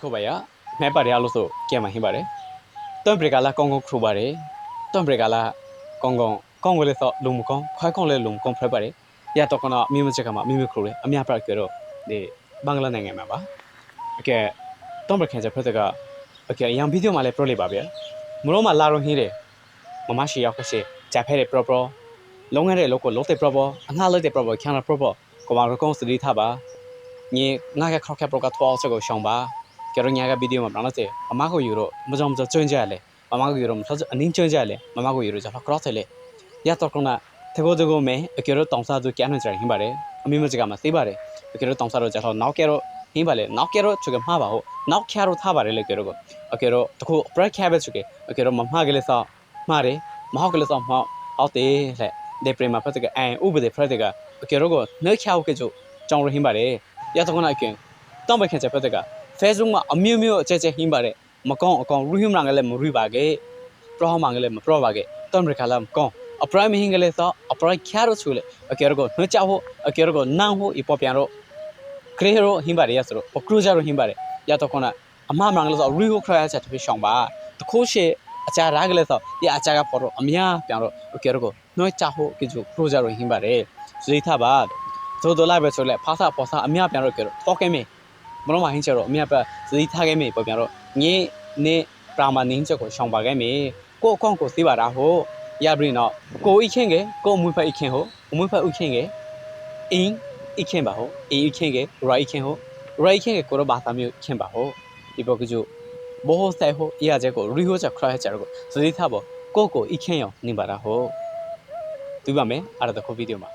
ခုပါရမဲပါတယ်အလို့ဆိုကြံမှာဟင်းပါတယ်တွန်ပရကလာကောင်းကောင်းခရူပါတယ်တွန်ပရကလာကောင်းကောင်းကလေးစောလုံမကောင်းခွိုင်းကောင်းလေးလုံကောင်းဖရပါတယ်ရတော့ကနမိမချက်ကမှာမိမခရူလေအများပြကြတော့ဒီဘင်္ဂလားနိုင်ငံမှာပါโอเคတွန်ပရခင်ချက်ဖရတဲ့ကโอเคရန်ဗီဒီယိုမှာလည်းပြလိုက်ပါဗျာမလို့မလာတော့ဟင်းတယ်မမရှိရောက်ခဲ့ဂျာဖဲတဲ့ပရပရလုံးငယ်တဲ့လောကလောတဲ့ပရပရအငှားလိုက်တဲ့ပရပရခံလာပရပရကဘာရကောင်းစတိထားပါညငါကခောက်ခဲပရကtwelveချက်ကိုရှောင်းပါကျတော့ညာကဗီဒီယိုမှာပြောင်းလို့မမကိုယူတော့မကြောင်မကျွန်းကြလေမမကိုယူတော့အနင်းကျွန်းကြလေမမကိုယူတော့ကျတော့ cross လေရတော့ကနတကောတကောမဲအကျတော့တောင်စားသူကျန်းနေကြဟင်းပါတယ်အမိမစကမှာသိပါတယ်အကျတော့တောင်စားတော့ကျတော့နောက်ကျတော့ဟင်းပါလေနောက်ကျတော့ချက်ကမှားပါဟုတ်နောက်ကျတော့ထားပါတယ်လေကျတော့အကျတော့တခု break habit ချက်ကအကျတော့မမှားကလေးစောမှားတယ်မဟုတ်ကလေးစောမှားဟုတ်တယ်လေဒီပရမဖတ်ကအန်ဥပဒေဖတ်ကအကျတော့ကိုနှဲချောက်ကကျကြောင်ရဟင်းပါတယ်ရတော့ကနအကျတောင်ဘခင်ချက်ဖတ်ကFacebook မှာအမျိုးမျိုးအကျဲဟင်းပါတယ်မကောင်းအကောင်ရူဟင်းမငလည်းမရူပါကေပရောမငလည်းမပရောပါကေတွန်ရခလာမကောင်းအပရိုင်မဟင်းကလေးသောအပရိုင်ချာရဆူလေအကေရကိုနှချဖို့အကေရကိုနန်းဖို့အပေါ်ပြန်တော့ခရေရိုဟင်းပါတယ်ရဆိုတော့ပကရူဂျာရိုဟင်းပါတယ်ရတော့ကနအမမငလည်းဆိုရူကိုခရချက်တဖြစ်ရှောင်းပါတခိုးရှေအချာရာကလေးဆိုဒီအချာကပေါ်တော့အများပြန်တော့အကေရကိုနှချဖို့ကေကျခရူဂျာရိုဟင်းပါတယ်စရိထားပါသို့တော်လိုက်ပဲဆိုလေဖားစာပေါ်စာအများပြန်တော့ကေတော့တော့ကဲမေမလို့မဟင်းချတော့အမြတ်ပဲစည်းထားခဲ့မိပေါ့ပြန်တော့ညနေပရာမနင်းချက်ကိုရှောင်ပါခဲ့မိကိုအကောင့်ကိုသိပါတာဟုတ်ရပြီနော်ကိုအိခင်ကကိုအမွေဖက်အိခင်ဟုတ်အမွေဖက်အိခင်ကအင်းအိခင်ပါဟုတ်အိခင်ကရိုက်ခင်ဟုတ်ရိုက်ခင်ကကိုရဘာသာမျိုးခင်ပါဟုတ်ဒီပေါ့ကကျဘောဆိုင်ဟုတ်အရာချက်ကိုရီဟိုချက်ခရချက်ကိုစည်းထားပေါ့ကိုအိခင်ရောနေပါတာဟုတ်သိပါမယ်အဲ့ဒါတော့ဗီဒီယိုမှာ